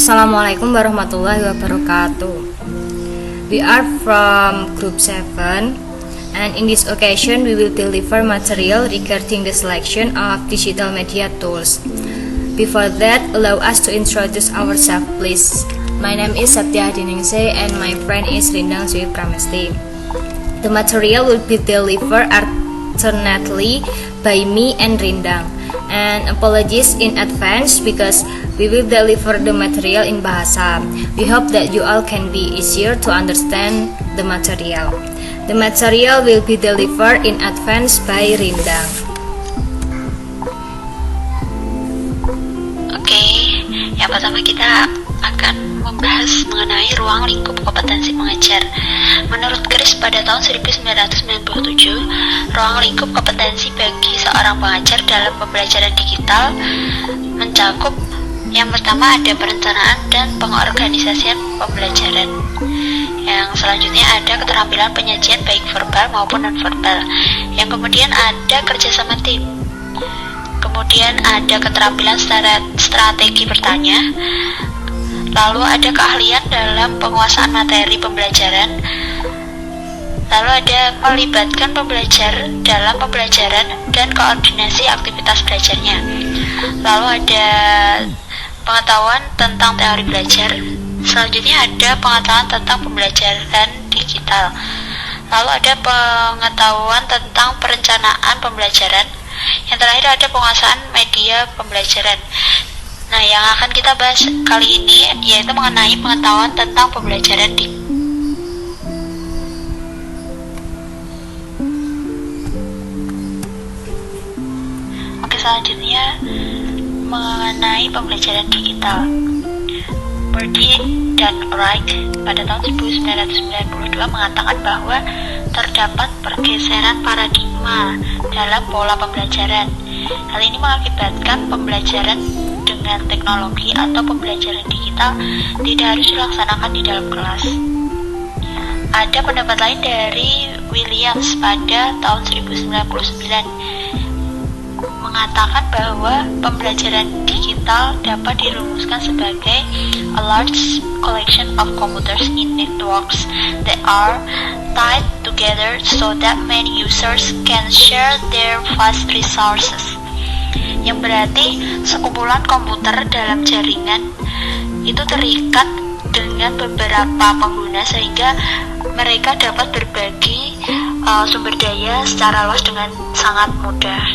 Assalamualaikum warahmatullahi wabarakatuh. We are from Group 7, and in this occasion we will deliver material regarding the selection of digital media tools. Before that, allow us to introduce ourselves, please. My name is Satya Diningse and my friend is Rindang Swi Pramesti. The material will be delivered alternately by me and Rindang. And apologies in advance because we will deliver the material in Bahasa. We hope that you all can be easier to understand the material. The material will be delivered in advance by Rindang. Oke, yang pertama kita akan membahas mengenai ruang lingkup kompetensi mengajar. Menurut Kris pada tahun 1997, ruang lingkup kompetensi bagi seorang pengajar dalam pembelajaran digital mencakup yang pertama ada perencanaan dan pengorganisasian pembelajaran. Yang selanjutnya ada keterampilan penyajian baik verbal maupun non-verbal. Yang kemudian ada kerjasama tim. Kemudian ada keterampilan strategi bertanya. Lalu ada keahlian dalam penguasaan materi pembelajaran. Lalu ada melibatkan pembelajar dalam pembelajaran dan koordinasi aktivitas belajarnya. Lalu ada pengetahuan tentang teori belajar. Selanjutnya ada pengetahuan tentang pembelajaran digital. Lalu ada pengetahuan tentang perencanaan pembelajaran. Yang terakhir ada penguasaan media pembelajaran. Nah, yang akan kita bahas kali ini yaitu mengenai pengetahuan tentang pembelajaran selanjutnya mengenai pembelajaran digital. Birdie dan Wright pada tahun 1992 mengatakan bahwa terdapat pergeseran paradigma dalam pola pembelajaran. Hal ini mengakibatkan pembelajaran dengan teknologi atau pembelajaran digital tidak harus dilaksanakan di dalam kelas. Ada pendapat lain dari Williams pada tahun 1999 mengatakan bahwa pembelajaran digital dapat dirumuskan sebagai a large collection of computers in networks that are tied together so that many users can share their vast resources. Yang berarti sekumpulan komputer dalam jaringan itu terikat dengan beberapa pengguna sehingga mereka dapat berbagi sumber daya secara luas dengan sangat mudah.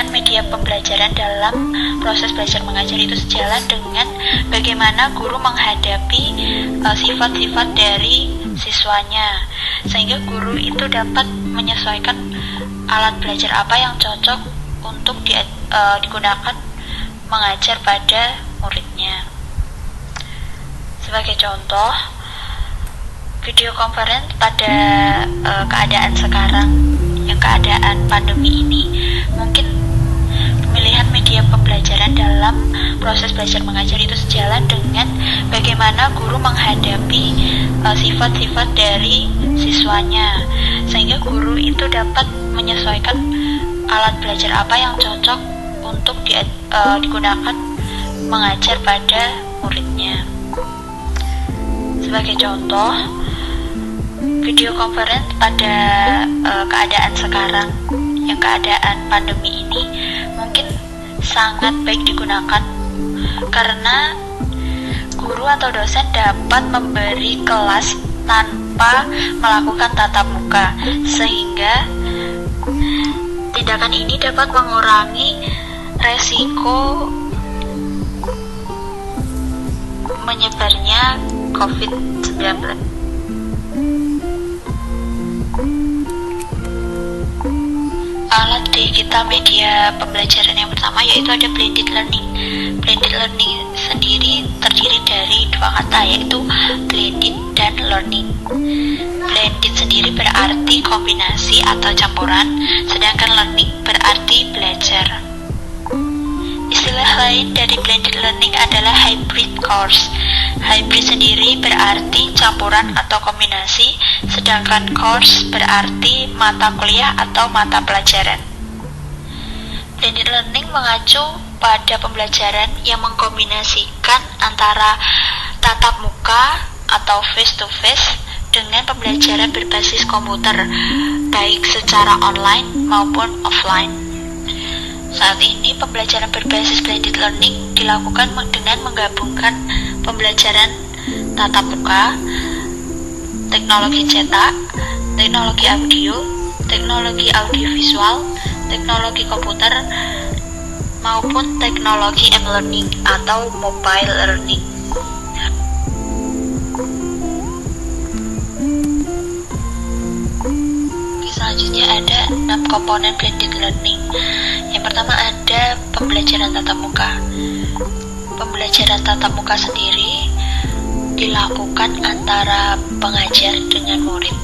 Media pembelajaran dalam proses belajar mengajar itu sejalan dengan bagaimana guru menghadapi sifat-sifat dari siswanya, sehingga guru itu dapat menyesuaikan alat belajar apa yang cocok untuk digunakan mengajar pada muridnya. Sebagai contoh, video conference pada keadaan sekarang, yang keadaan pandemi ini, mungkin pemilihan media pembelajaran dalam proses belajar mengajar itu sejalan dengan bagaimana guru menghadapi sifat-sifat dari siswanya, sehingga guru itu dapat menyesuaikan alat belajar apa yang cocok untuk digunakan mengajar pada muridnya. Sebagai contoh, video conference pada keadaan sekarang, yang keadaan pandemi ini, mungkin sangat baik digunakan karena guru atau dosen dapat memberi kelas tanpa melakukan tatap muka, sehingga tindakan ini dapat mengurangi resiko menyebarnya COVID-19. Alat digital media pembelajaran yang pertama yaitu ada blended learning. Blended learning sendiri terdiri dari dua kata, yaitu blended dan learning. Blended sendiri berarti kombinasi atau campuran, sedangkan learning berarti belajar. Istilah lain dari blended learning adalah hybrid course. Hybrid sendiri berarti campuran atau kombinasi, sedangkan course berarti mata kuliah atau mata pelajaran. Blended learning mengacu pada pembelajaran yang mengkombinasikan antara tatap muka atau face-to-face dengan pembelajaran berbasis komputer, baik secara online maupun offline. Saat ini pembelajaran berbasis blended learning dilakukan dengan menggabungkan pembelajaran tatap muka, teknologi cetak, teknologi audio, teknologi audiovisual, teknologi komputer, maupun teknologi e-learning atau mobile learning. Selanjutnya ada 6 komponen blended learning. Yang pertama ada pembelajaran tatap muka. Pembelajaran tatap muka sendiri dilakukan antara pengajar dengan murid,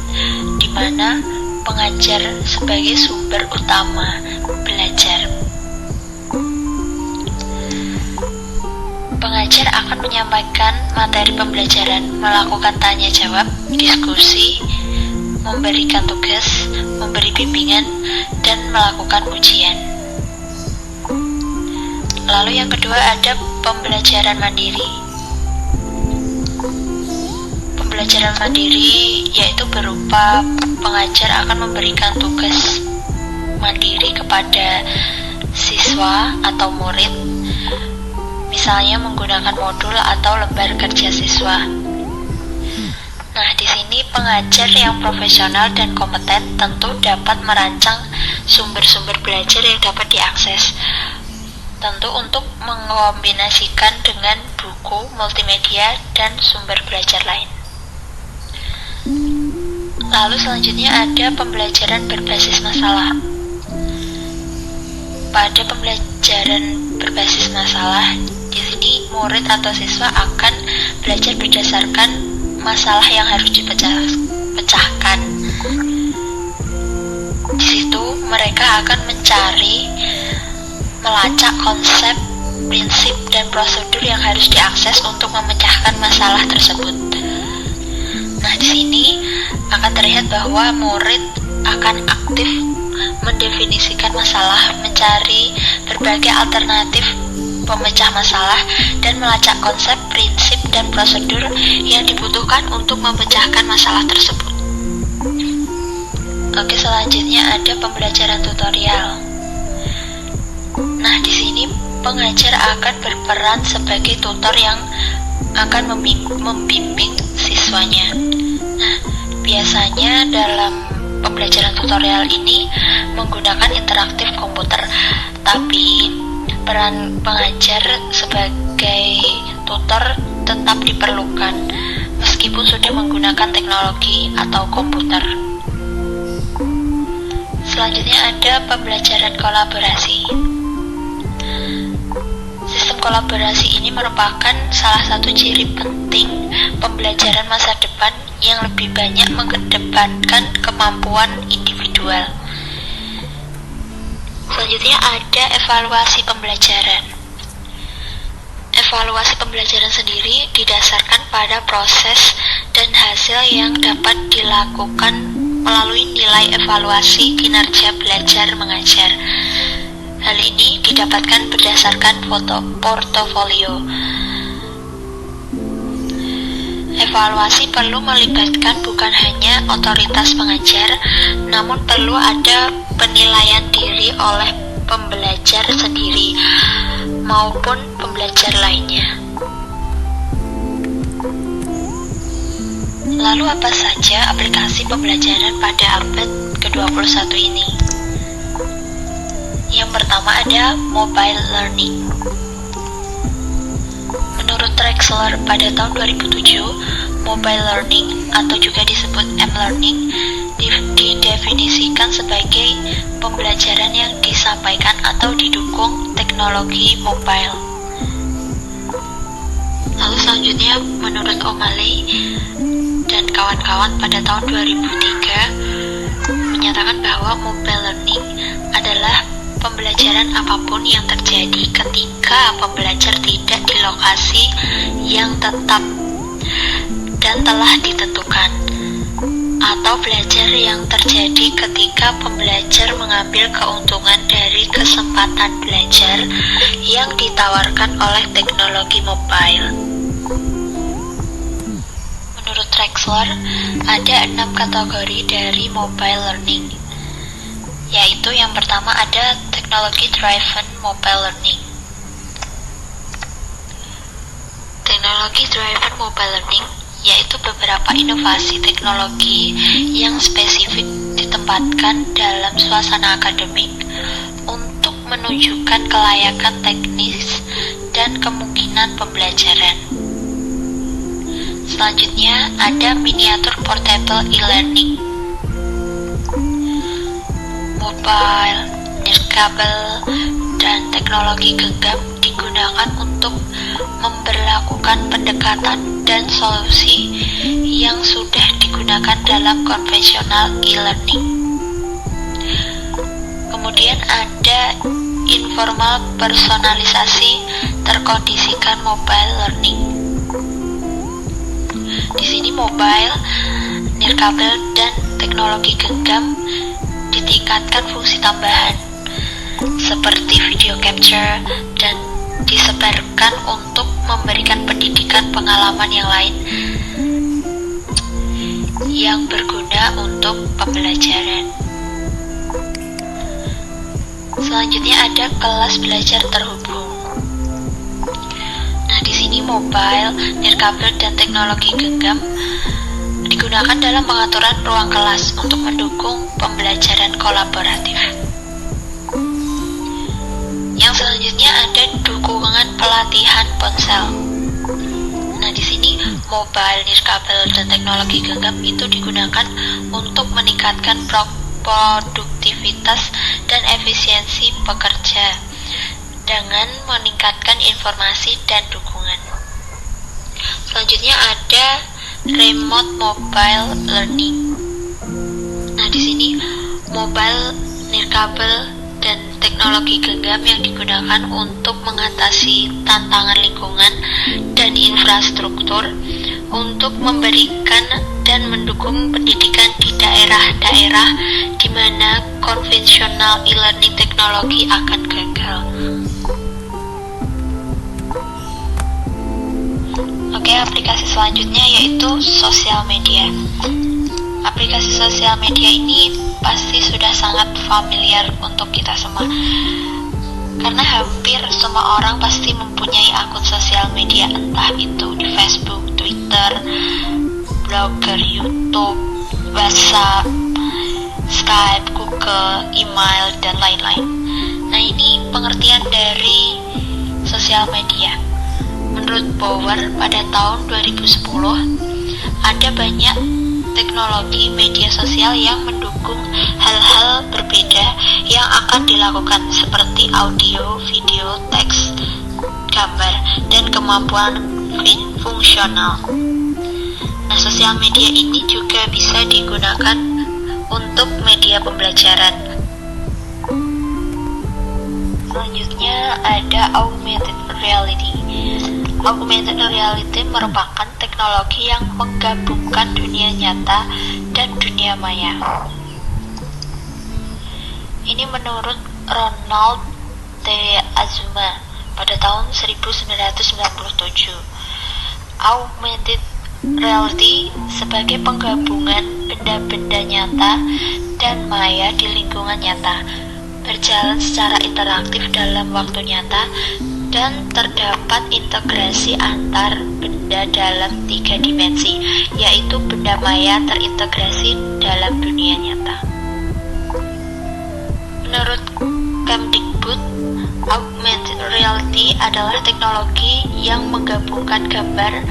di mana pengajar sebagai sumber utama belajar. Pengajar akan menyampaikan materi pembelajaran, melakukan tanya jawab, diskusi, memberikan tugas, memberi bimbingan, dan melakukan ujian. Lalu yang kedua ada pembelajaran mandiri. Pembelajaran mandiri yaitu berupa pengajar akan memberikan tugas mandiri kepada siswa atau murid, misalnya menggunakan modul atau lembar kerja siswa. Nah, di sini pengajar yang profesional dan kompeten tentu dapat merancang sumber-sumber belajar yang dapat diakses, tentu untuk mengombinasikan dengan buku, multimedia, dan sumber belajar lain. Lalu selanjutnya ada pembelajaran berbasis masalah. Pada pembelajaran berbasis masalah, di sini murid atau siswa akan belajar berdasarkan masalah yang harus dipecahkan. Di situ mereka akan melacak konsep, prinsip, dan prosedur yang harus diakses untuk memecahkan masalah tersebut. Nah, di sini akan terlihat bahwa murid akan aktif mendefinisikan masalah, mencari berbagai alternatif pemecah masalah, dan melacak konsep, prinsip, dan prosedur yang dibutuhkan untuk memecahkan masalah tersebut. Oke, selanjutnya ada pembelajaran tutorial. Nah, di sini pengajar akan berperan sebagai tutor yang akan membimbing siswanya. Nah, biasanya dalam pembelajaran tutorial ini menggunakan interaktif komputer, tapi peran pengajar sebagai tutor tetap diperlukan meskipun sudah menggunakan teknologi atau komputer. Selanjutnya ada pembelajaran kolaborasi. Sistem kolaborasi ini merupakan salah satu ciri penting pembelajaran masa depan yang lebih banyak mengedepankan kemampuan individual. Selanjutnya ada evaluasi pembelajaran. Evaluasi pembelajaran sendiri didasarkan pada proses dan hasil yang dapat dilakukan melalui nilai evaluasi kinerja belajar mengajar. Hal ini didapatkan berdasarkan portofolio. Evaluasi perlu melibatkan bukan hanya otoritas pengajar, namun perlu ada penilaian diri oleh pembelajar sendiri maupun pembelajar lainnya. Lalu apa saja aplikasi pembelajaran pada abad ke-21 ini? Yang pertama ada mobile learning. Menurut Drexler pada tahun 2007, mobile learning atau juga disebut m-learning didefinisikan sebagai pembelajaran yang disampaikan atau didukung teknologi mobile. Lalu selanjutnya menurut O'Malley dan kawan-kawan pada tahun 2003 menyatakan bahwa mobile learning adalah pembelajaran apapun yang terjadi ketika pembelajar tidak dilakukan lokasi yang tetap dan telah ditentukan, atau belajar yang terjadi ketika pembelajar mengambil keuntungan dari kesempatan belajar yang ditawarkan oleh teknologi mobile. Menurut Trexler, ada 6 kategori dari mobile learning, yaitu yang pertama ada Technology Driven Mobile Learning. Technology Driven Mobile Learning yaitu beberapa inovasi teknologi yang spesifik ditempatkan dalam suasana akademik untuk menunjukkan kelayakan teknis dan kemungkinan pembelajaran. Selanjutnya ada Miniatur Portable E-Learning. Mobile, nirkabel, dan teknologi genggam digunakan untuk memberlakukan pendekatan dan solusi yang sudah digunakan dalam konvensional e-learning. Kemudian ada informal personalisasi terkondisikan mobile learning. Di sini mobile, nirkabel, dan teknologi genggam ditingkatkan fungsi tambahan seperti video capture dan disebarkan untuk memberikan pendidikan pengalaman yang lain yang berguna untuk pembelajaran. Selanjutnya ada kelas belajar terhubung. Nah, di sini mobile, nirkabel, dan teknologi genggam digunakan dalam pengaturan ruang kelas untuk mendukung pembelajaran kolaboratif. Yang selanjutnya ada dukungan pelatihan ponsel. Nah, di sini mobile, nirkabel, dan teknologi genggam itu digunakan untuk meningkatkan produktivitas dan efisiensi pekerja dengan meningkatkan informasi dan dukungan. Selanjutnya ada remote mobile learning. Nah, di sini mobile, nirkabel, dan teknologi genggam yang digunakan untuk mengatasi tantangan lingkungan dan infrastruktur untuk memberikan dan mendukung pendidikan di daerah-daerah di mana konvensional e-learning teknologi akan gagal. Oke, aplikasi selanjutnya yaitu sosial media. Aplikasi sosial media ini pasti sudah sangat familiar untuk kita semua, karena hampir semua orang pasti mempunyai akun sosial media, entah itu di Facebook, Twitter, blogger, YouTube, WhatsApp, Skype, Google, email, dan lain-lain. Nah, ini pengertian dari sosial media. Menurut Bauer, pada tahun 2010 ada banyak teknologi media sosial yang mendukung hal-hal berbeda yang akan dilakukan, seperti audio, video, teks, gambar, dan kemampuan fungsional. Nah, sosial media ini juga bisa digunakan untuk media pembelajaran. Selanjutnya ada augmented reality. Augmented reality merupakan teknologi yang menggabungkan dunia nyata dan dunia maya. Ini menurut Ronald T. Azuma pada tahun 1997. Augmented reality sebagai penggabungan benda-benda nyata dan maya di lingkungan nyata, berjalan secara interaktif dalam waktu nyata, dan terdapat integrasi antar benda dalam 3 dimensi, yaitu benda maya terintegrasi dalam dunia nyata. Menurut Kemdikbud, augmented reality adalah teknologi yang menggabungkan gambar,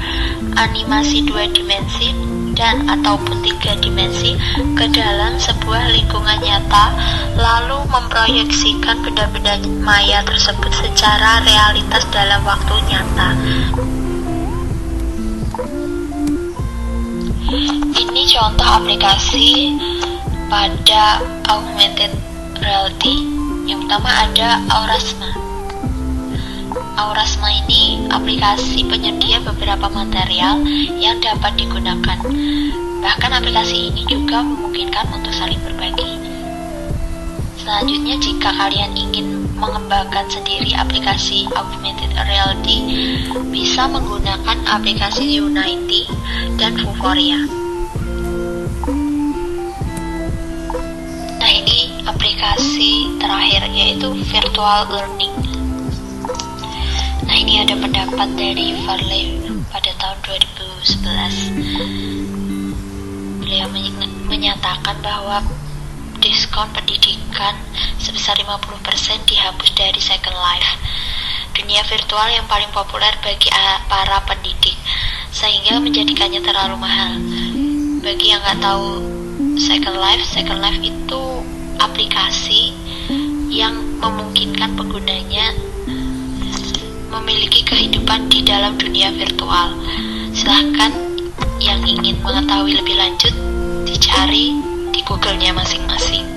animasi 2 dimensi, dan ataupun 3 dimensi ke dalam sebuah lingkungan nyata, lalu memproyeksikan benda-benda maya tersebut secara realitas dalam waktu nyata. Ini contoh aplikasi pada augmented reality. Yang pertama ada Aurasma. Aurasma ini aplikasi penyedia beberapa material yang dapat digunakan. Bahkan aplikasi ini juga memungkinkan untuk saling berbagi. Selanjutnya, jika kalian ingin mengembangkan sendiri aplikasi augmented reality, bisa menggunakan aplikasi Unity dan Vuforia. Nah, ini aplikasi terakhir, yaitu virtual learning. Nah, ini ada pendapat dari Farley pada tahun 2011. Beliau menyatakan bahwa diskon pendidikan sebesar 50% dihapus dari Second Life, dunia virtual yang paling populer bagi para pendidik, sehingga menjadikannya terlalu mahal. Bagi yang nggak tahu Second Life itu aplikasi yang memungkinkan penggunanya memiliki kehidupan di dalam dunia virtual. Silahkan yang ingin mengetahui lebih lanjut dicari di Google-nya masing-masing.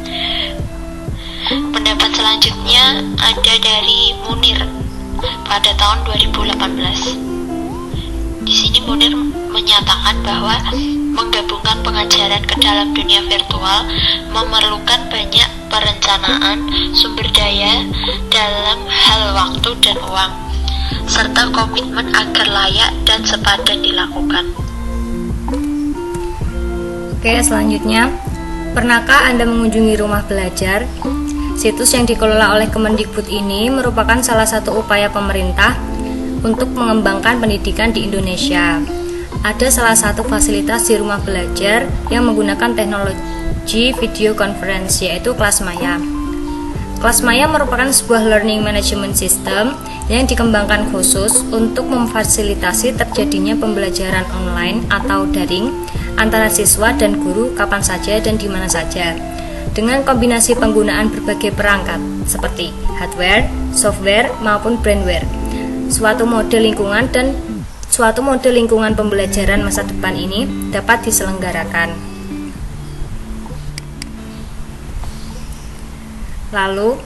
Pendapat selanjutnya ada dari Munir pada tahun 2018. Di sini Munir menyatakan bahwa menggabungkan pengajaran ke dalam dunia virtual memerlukan banyak perencanaan, sumber daya dalam hal waktu dan uang, serta komitmen agar layak dan sepadan dilakukan. Oke, selanjutnya, pernahkah Anda mengunjungi rumah belajar? Situs yang dikelola oleh Kemendikbud ini merupakan salah satu upaya pemerintah untuk mengembangkan pendidikan di Indonesia. Ada salah satu fasilitas di rumah belajar yang menggunakan teknologi video conference, yaitu Kelas Maya. Kelas Maya merupakan sebuah learning management system yang dikembangkan khusus untuk memfasilitasi terjadinya pembelajaran online atau daring antara siswa dan guru kapan saja dan di mana saja, dengan kombinasi penggunaan berbagai perangkat seperti hardware, software, maupun brandware. Suatu model lingkungan pembelajaran masa depan ini dapat diselenggarakan. Lalu,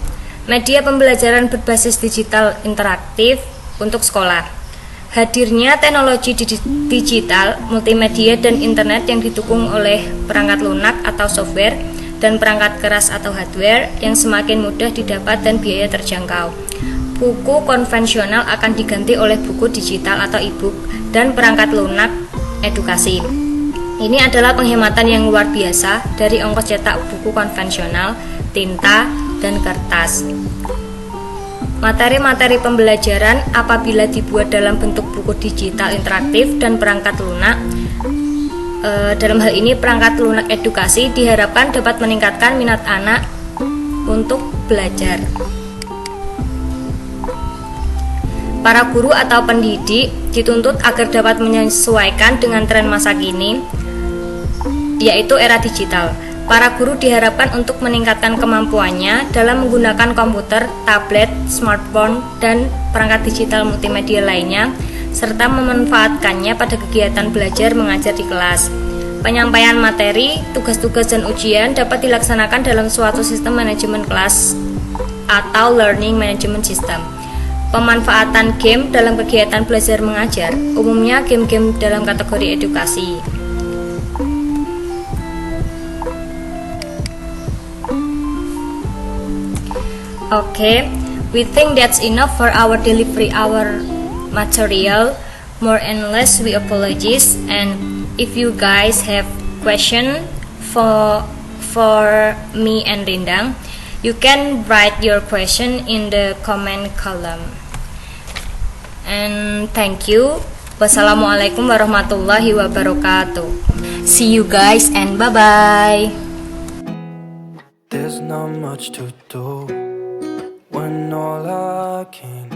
media pembelajaran berbasis digital interaktif untuk sekolah. Hadirnya teknologi digital, multimedia, dan internet yang didukung oleh perangkat lunak atau software dan perangkat keras atau hardware yang semakin mudah didapat dan biaya terjangkau. Buku konvensional akan diganti oleh buku digital atau e-book dan perangkat lunak edukasi. Ini adalah penghematan yang luar biasa dari ongkos cetak buku konvensional, tinta, dan kertas. Materi-materi pembelajaran apabila dibuat dalam bentuk buku digital interaktif dan perangkat lunak, dalam hal ini perangkat lunak edukasi, diharapkan dapat meningkatkan minat anak untuk belajar. Para guru atau pendidik dituntut agar dapat menyesuaikan dengan tren masa kini, yaitu era digital. Para guru diharapkan untuk meningkatkan kemampuannya dalam menggunakan komputer, tablet, smartphone, dan perangkat digital multimedia lainnya, serta memanfaatkannya pada kegiatan belajar mengajar di kelas. Penyampaian materi, tugas-tugas, dan ujian dapat dilaksanakan dalam suatu sistem manajemen kelas atau learning management system. Pemanfaatan game dalam kegiatan belajar mengajar, umumnya game-game dalam kategori edukasi. Okay, we think that's enough for our delivery our material. More and less we apologize, and if you guys have question for me and Rindang, you can write your question in the comment column. And thank you. Wassalamualaikum warahmatullahi wabarakatuh. See you guys and bye bye. There's not much to do when all I can